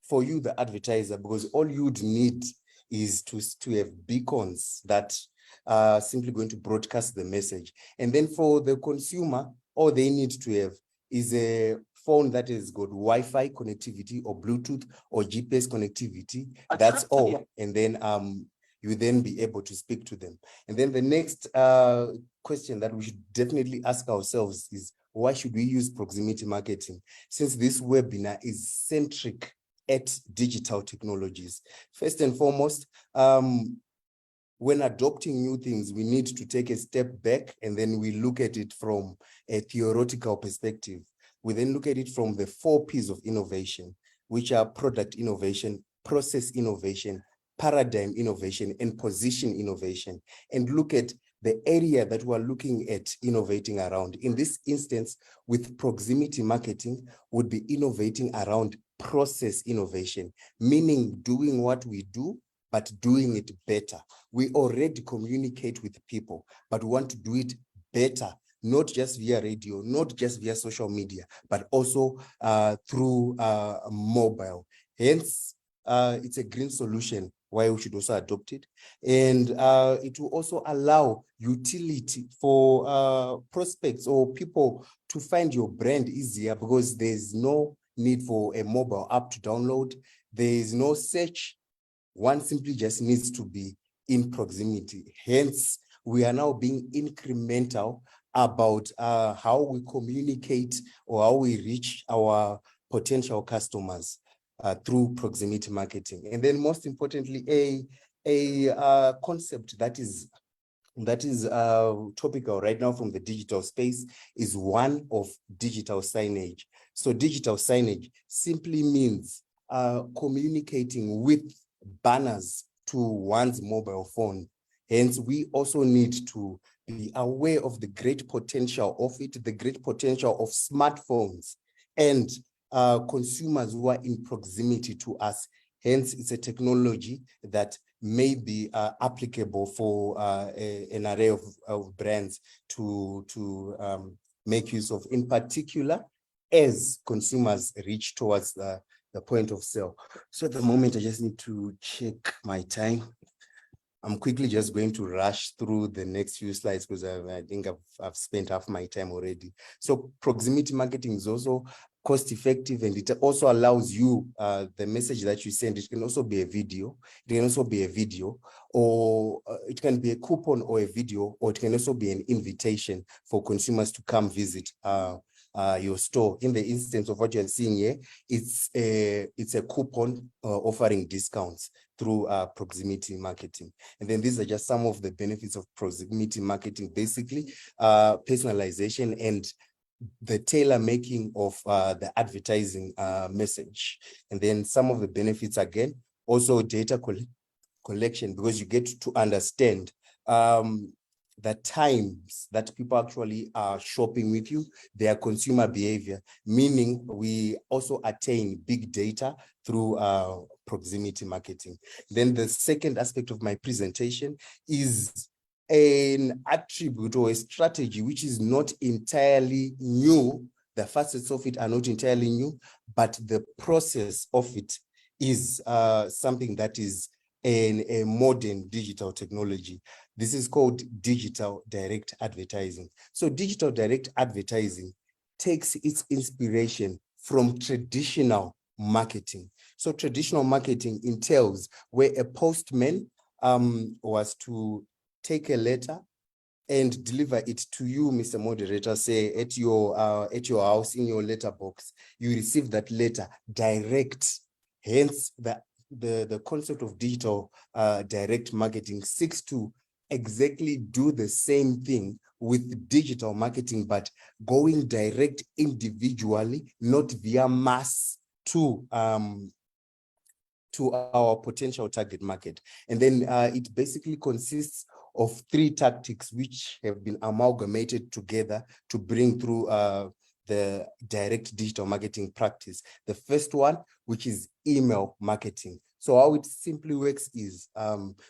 for you, the advertiser, because all you'd need is to have beacons that are simply going to broadcast the message. And then for the consumer, all they need to have is a phone that has got Wi-Fi connectivity or Bluetooth or GPS connectivity. That's all. And then you then be able to speak to them. And then the next question that we should definitely ask ourselves is, why should we use proximity marketing? Since this webinar is centric at digital technologies. First and foremost, when adopting new things, we need to take a step back and then we look at it from a theoretical perspective. We then look at it from the 4 P's of innovation, which are product innovation, process innovation, paradigm innovation, and position innovation, and look at the area that we're looking at innovating around. In this instance, with proximity marketing, would be innovating around process innovation, meaning doing what we do, but doing it better. We already communicate with people, but we want to do it better, not just via radio, not just via social media, but also through mobile. Hence, it's a green solution, why we should also adopt it. And it will also allow utility for prospects or people to find your brand easier, because there's no need for a mobile app to download. There is no search. One simply just needs to be in proximity. Hence, we are now being incremental about how we communicate or how we reach our potential customers through proximity marketing. And then most importantly, a concept that is topical right now from the digital space is one of digital signage. So digital signage simply means communicating with banners to one's mobile phone. Hence, we also need to be aware of the great potential of it, the great potential of smartphones and consumers who are in proximity to us. Hence, it's a technology that may be applicable for an array of brands to make use of, in particular, as consumers reach towards the point of sale. So at the moment, I just need to check my time. I'm quickly just going to rush through the next few slides because I think I've spent half my time already. So proximity marketing is also cost effective, and it also allows you the message that you send. It can also be a video. It can also be a video, or it can be a coupon or a video, or it can also be an invitation for consumers to come visit your store. In the instance of what you're seeing here, it's a coupon offering discounts through proximity marketing. And then these are just some of the benefits of proximity marketing, basically personalization and the tailor making of the advertising message. And then some of the benefits, again, also data collection, because you get to understand the times that people actually are shopping with you, their consumer behavior, meaning we also attain big data through proximity marketing. Then the second aspect of my presentation is an attribute or a strategy which is not entirely new. The facets of it are not entirely new, but the process of it is something that is a modern digital technology. This is called digital direct advertising. So digital direct advertising takes its inspiration from traditional marketing. So traditional marketing entails where a postman was to take a letter and deliver it to you, Mr. Moderator, say at your house in your letterbox. You receive that letter direct. Hence, the concept of digital direct marketing seeks to exactly do the same thing with digital marketing, but going direct individually, not via mass to our potential target market. And then it basically consists of 3 tactics which have been amalgamated together to bring through the direct digital marketing practice. The first one, which is email marketing. So how it simply works is,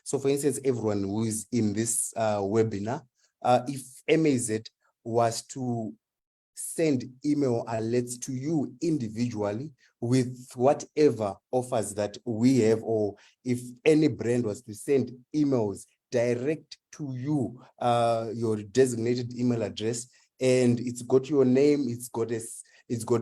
so for instance, everyone who is in this webinar, if MAZ was to send email alerts to you individually with whatever offers that we have, or if any brand was to send emails direct to you, your designated email address, and it's got your name, it's got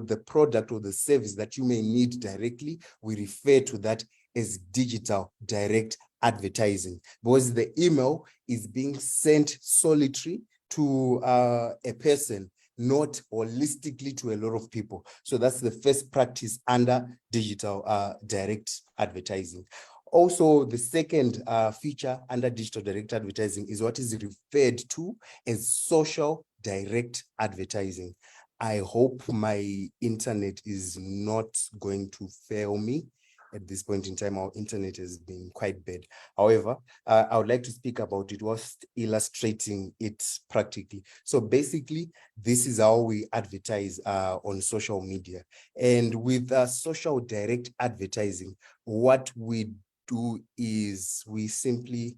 the product or the service that you may need directly, we refer to that as digital direct advertising, because the email is being sent solitary to a person, not holistically to a lot of people. So that's the first practice under digital direct advertising. Also, the second feature under digital direct advertising is what is referred to as social direct advertising. I hope my internet is not going to fail me. At this point in time, our internet has been quite bad. However, I would like to speak about it whilst illustrating it practically. So basically, this is how we advertise on social media. And with social direct advertising, what we do is we simply,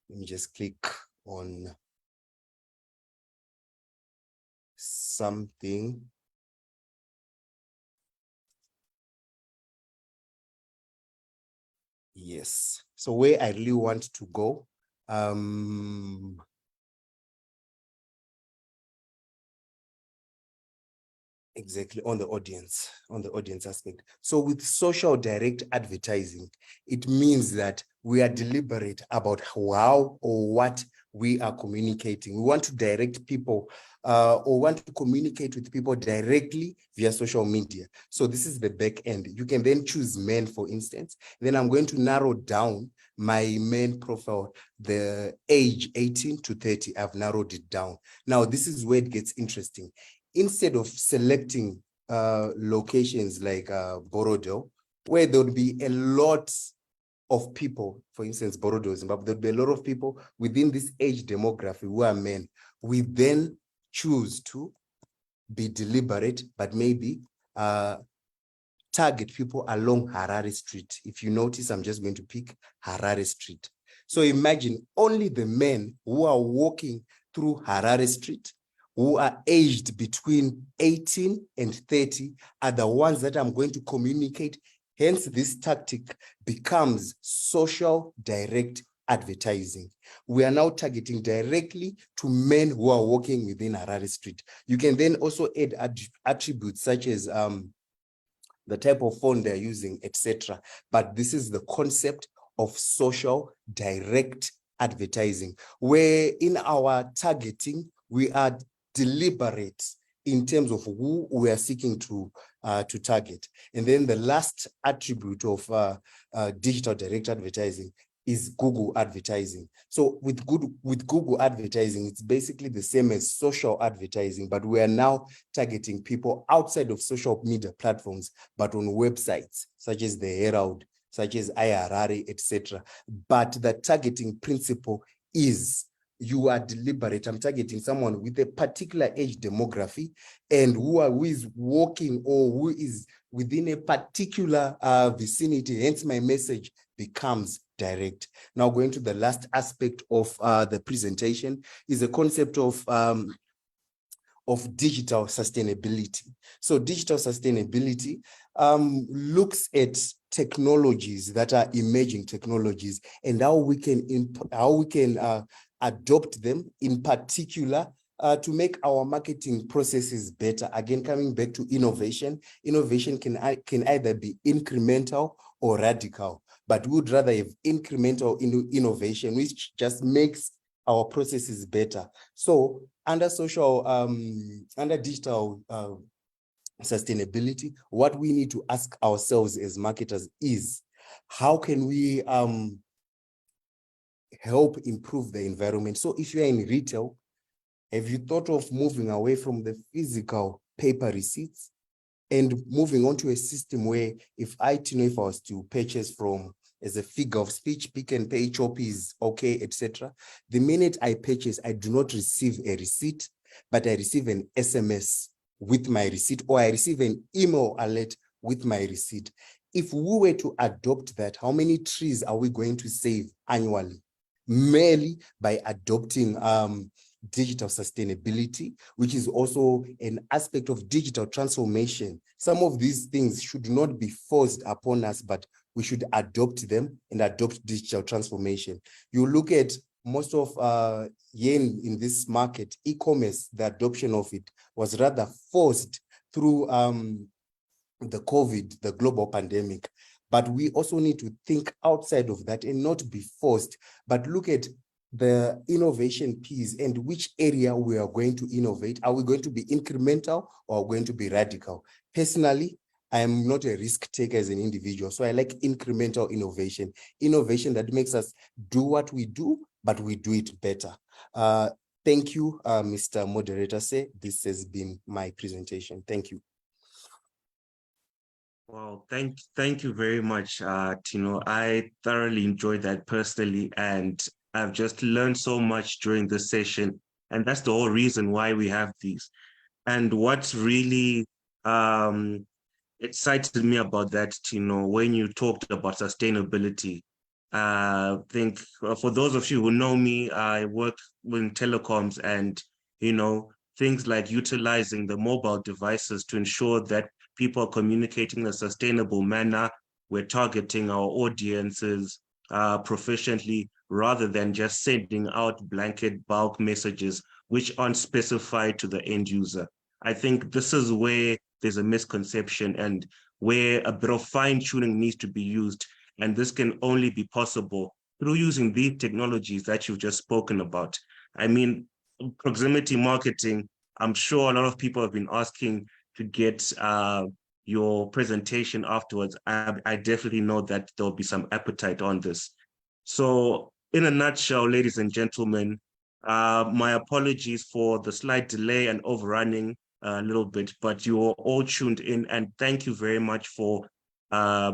let me just click on something. Yes. So where I really want to go, exactly on the audience aspect. So with social direct advertising, it means that we are deliberate about how or what we are communicating. We want to direct people or want to communicate with people directly via social media. So this is the back end. You can then choose men, for instance. Then I'm going to narrow down my main profile, the age 18 to 30. I've narrowed it down. Now, this is where it gets interesting. Instead of selecting locations like Borodo, where there would be a lot of people, for instance, Borodo, Zimbabwe, there'd be a lot of people within this age demography who are men. We then choose to be deliberate, but maybe target people along Harare Street. If you notice, I'm just going to pick Harare Street. So imagine only the men who are walking through Harare Street, who are aged between 18 and 30, are the ones that I'm going to communicate. Hence, this tactic becomes social direct advertising. We are now targeting directly to men who are walking within Harare Street. You can then also add attributes such as the type of phone they're using, etc. But this is the concept of social direct advertising, where in our targeting, we are deliberate in terms of who we are seeking to target. And then the last attribute of digital direct advertising is Google advertising. So with Google advertising, it's basically the same as social advertising, but we are now targeting people outside of social media platforms, but on websites such as the Herald, such as IRR, etc. But the targeting principle is you are deliberate. I'm targeting someone with a particular age demography and who is working or who is within a particular vicinity. Hence, my message becomes direct. Now, going to the last aspect of the presentation is the concept of digital sustainability. So digital sustainability looks at technologies that are emerging technologies and how we can adopt them, in particular to make our marketing processes better. Again, coming back to innovation, innovation can either be incremental or radical, but we would rather have incremental innovation, which just makes our processes better. So under digital sustainability, what we need to ask ourselves as marketers is, how can we help improve the environment? So if you're in retail, have you thought of moving away from the physical paper receipts and moving on to a system where if I was to purchase from, as a figure of speech, Pick and Pay, Choppy is okay, etc. The minute I purchase, I do not receive a receipt, but I receive an SMS with my receipt, or I receive an email alert with my receipt. If we were to adopt that, how many trees are we going to save annually? Merely by adopting digital sustainability, which is also an aspect of digital transformation. Some of these things should not be forced upon us, but we should adopt them and adopt digital transformation. You look at most of yen in this market, e-commerce, the adoption of it was rather forced through the COVID, the global pandemic. But we also need to think outside of that and not be forced, but look at the innovation piece and which area we are going to innovate. Are we going to be incremental or going to be radical? Personally, I am not a risk taker as an individual, so I like incremental innovation that makes us do what we do, but we do it better. Thank you, Mr. Moderator. This has been my presentation. Thank you. Well, thank you very much, Tino. I thoroughly enjoyed that personally, and I've just learned so much during this session, and that's the whole reason why we have these. And what's really excited me about that, Tino, when you talked about sustainability, I think for those of you who know me, I work in telecoms, and things like utilizing the mobile devices to ensure that people are communicating in a sustainable manner. We're targeting our audiences proficiently, rather than just sending out blanket bulk messages which aren't specified to the end user. I think this is where there's a misconception and where a bit of fine-tuning needs to be used. And this can only be possible through using these technologies that you've just spoken about. I mean, proximity marketing, I'm sure a lot of people have been asking to get your presentation afterwards. I definitely know that there'll be some appetite on this. So in a nutshell, ladies and gentlemen, my apologies for the slight delay and overrunning a little bit, but you are all tuned in, and thank you very much for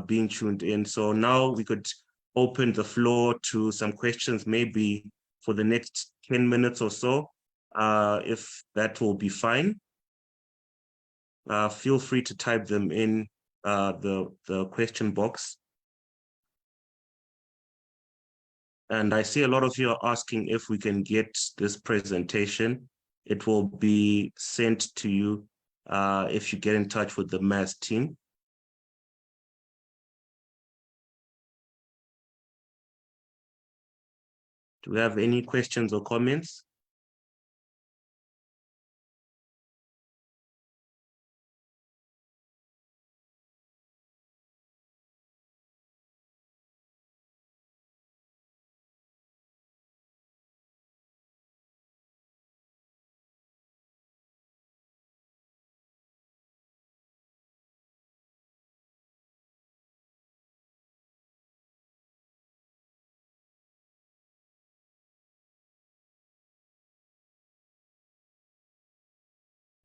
being tuned in. So now we could open the floor to some questions, maybe for the next 10 minutes or so, if that will be fine. Feel free to type them in the question box. And I see a lot of you are asking if we can get this presentation. It will be sent to you if you get in touch with the MAS team. Do we have any questions or comments?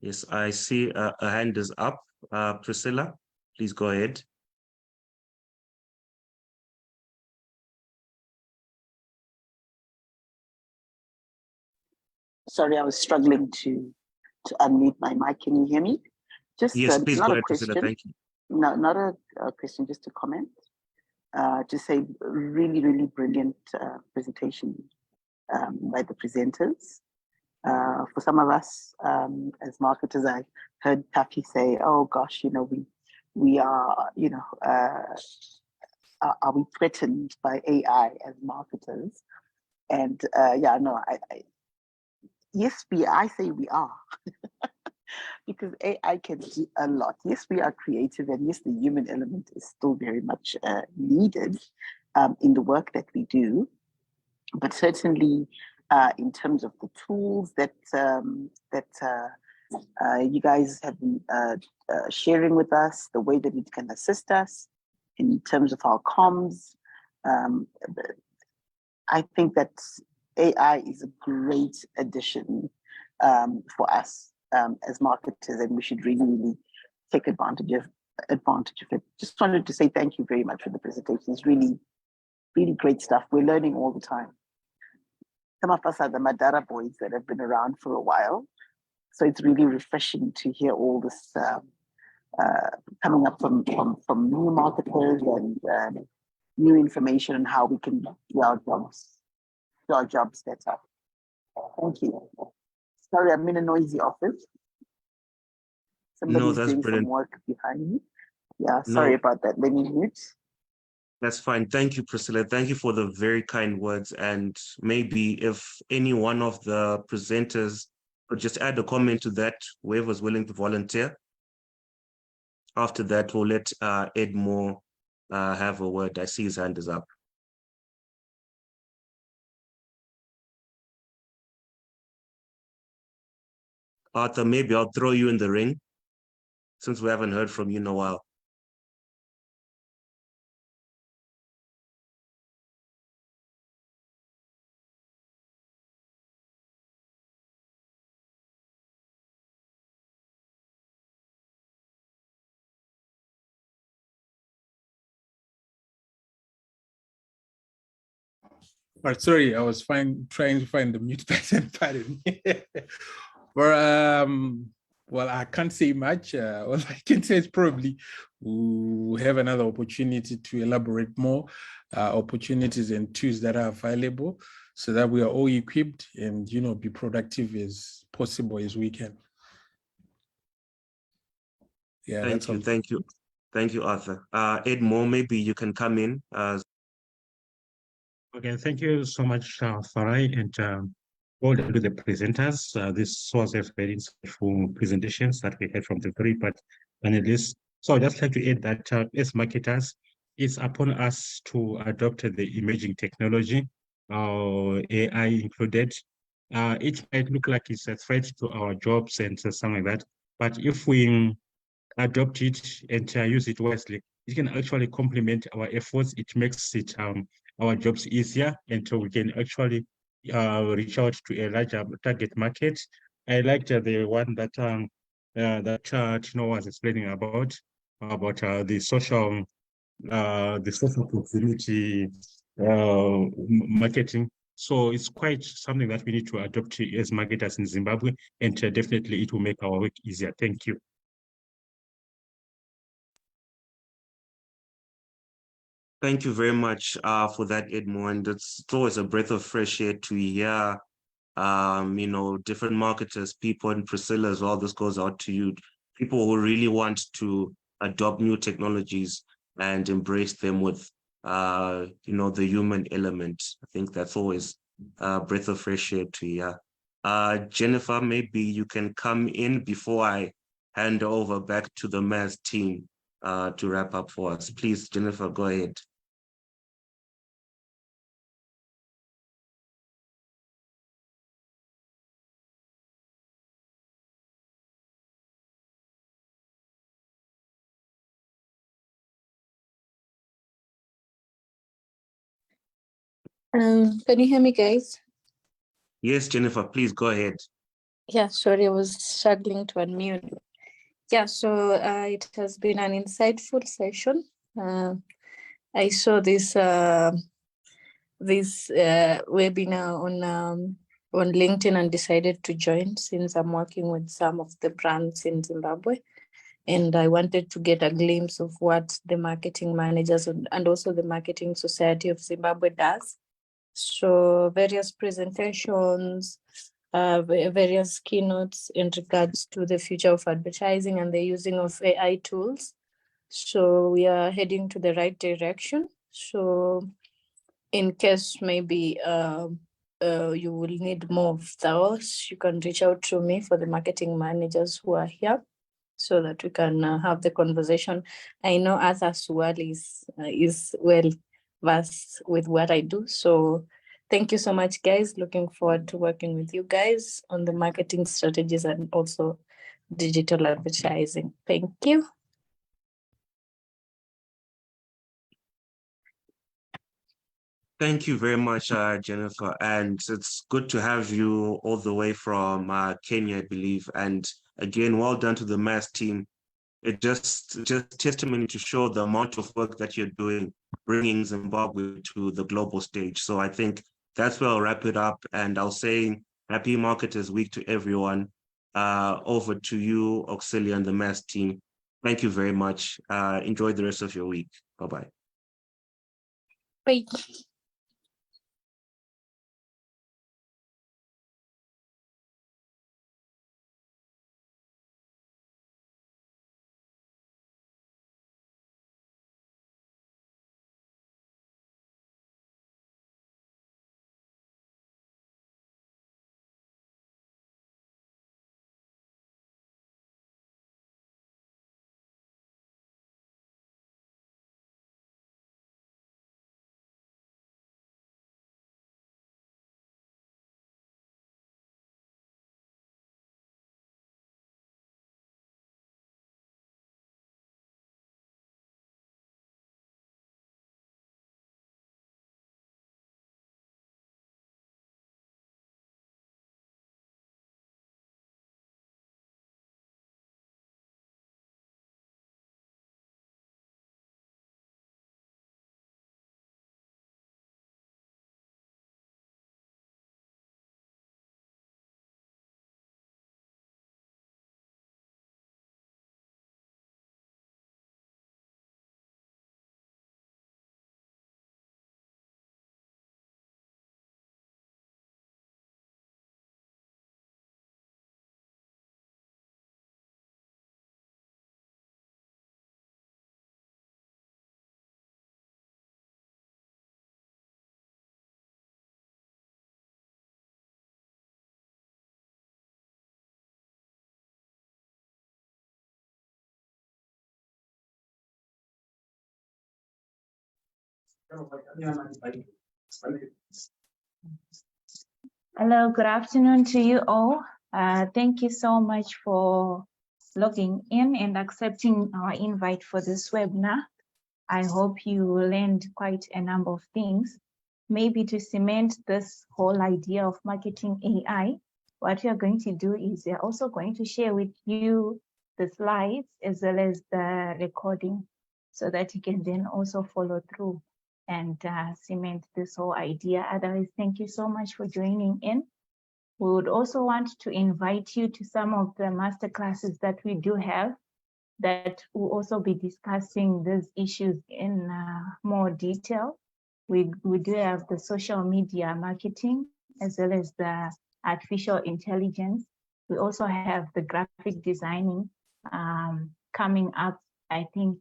Yes, I see a hand is up. Priscilla, please go ahead. Sorry, I was struggling to unmute my mic. Can you hear me? Just Yes, please not go a ahead, Priscilla. question. Thank you. No, not a question, just a comment. To say really, really brilliant presentation by the presenters. For some of us as marketers, I heard Taffy say, "Oh gosh, we are, are we threatened by AI as marketers?" And yeah, no, yes, I say we are. Because AI can do a lot. Yes, we are creative, and yes, the human element is still very much needed in the work that we do. But certainly, in terms of the tools that you guys have been sharing with us, the way that it can assist us in terms of our comms, I think that AI is a great addition for us as marketers, and we should really, really take advantage of it. Just wanted to say thank you very much for the presentation. It's really, really great stuff. We're learning all the time. Some of us are the Madara boys that have been around for a while, so it's really refreshing to hear all this coming up from new marketers and new information on how we can do our jobs better. Thank you. Sorry, I'm in a noisy office. Somebody's that's doing brilliant. some work behind me. Yeah, sorry about that. Let me mute. That's fine. Thank you, Priscilla. Thank you for the very kind words. And maybe if any one of the presenters could just add a comment to that, whoever's willing to volunteer. After that, we'll let Ed Moore have a word. I see his hand is up. Arthur, maybe I'll throw you in the ring since we haven't heard from you in a while. But sorry, I was trying to find the mute button. Pardon me. But well, I can't say much. All I can say is probably we'll have another opportunity to elaborate more opportunities and tools that are available, so that we are all equipped and be productive as possible as we can. Yeah, Thank that's you. all. Thank you, Arthur. Ed Moore, maybe you can come in. Okay, thank you so much, Farai, and all the presenters. This was a very insightful presentations that we had from the three panelists. So I'd just like to add that as marketers, it's upon us to adopt the emerging technology, AI included. It might look like it's a threat to our jobs and something like that, but if we adopt it and use it wisely, it can actually complement our efforts. It makes it our jobs easier, and so we can actually reach out to a larger target market. I liked the one that Tino was explaining about the social community marketing. So it's quite something that we need to adopt as marketers in Zimbabwe, and definitely it will make our work easier. Thank you. Thank you very much for that, Edmo. And it's always a breath of fresh air to hear, different marketers, people, and Priscilla as well. This goes out to you, people who really want to adopt new technologies and embrace them with, the human element. I think that's always a breath of fresh air to hear. Jennifer, maybe you can come in before I hand over back to the MAS team to wrap up for us. Please, Jennifer, go ahead. Can you hear me, guys? Yes, Jennifer, please go ahead. Yeah, sorry, I was struggling to unmute. Yeah, so it has been an insightful session. I saw this webinar on LinkedIn and decided to join since I'm working with some of the brands in Zimbabwe. And I wanted to get a glimpse of what the marketing managers and also the Marketing Society of Zimbabwe does. So various presentations, various keynotes in regards to the future of advertising and the using of AI tools. So we are heading to the right direction. So in case maybe you will need more of those, you can reach out to me for the marketing managers who are here so that we can have the conversation. I know Arthur Suwali is well versed with what I do. So thank you so much, guys. Looking forward to working with you guys on the marketing strategies and also digital advertising. Thank you. Thank you very much, Jennifer. And it's good to have you all the way from Kenya, I believe. And again, well done to the MAS team. It just testimony to show the amount of work that you're doing, bringing Zimbabwe to the global stage. So I think that's where I'll wrap it up. And I'll say happy Marketers Week to everyone. Over to you, Auxilia and the MAS team. Thank you very much. Enjoy the rest of your week. Bye-bye. Bye. Hello, good afternoon to you all. Thank you so much for logging in and accepting our invite for this webinar. I hope you learned quite a number of things. Maybe to cement this whole idea of marketing AI, what we are going to do is we are also going to share with you the slides as well as the recording so that you can then also follow through and cement this whole idea. Otherwise, thank you so much for joining in. We would also want to invite you to some of the master classes that we do have that will also be discussing these issues in more detail. We do have the social media marketing as well as the artificial intelligence. We also have the graphic designing coming up, I think,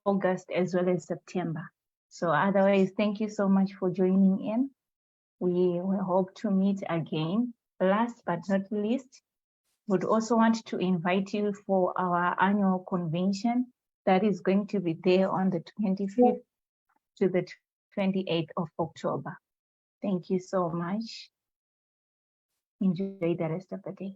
August as well as September. So otherwise, thank you so much for joining in. We hope to meet again. Last but not least, would also want to invite you for our annual convention that is going to be there on the 25th to the 28th of October. Thank you so much. Enjoy the rest of the day.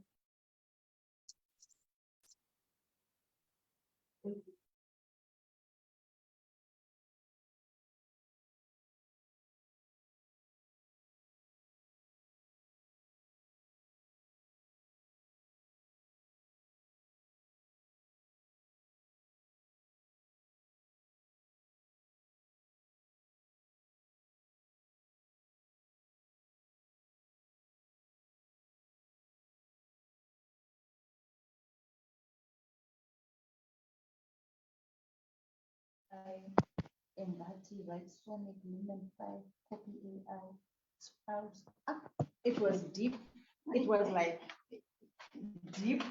and that right swan agreement by copy AI spouse. It was deep. It was like deep.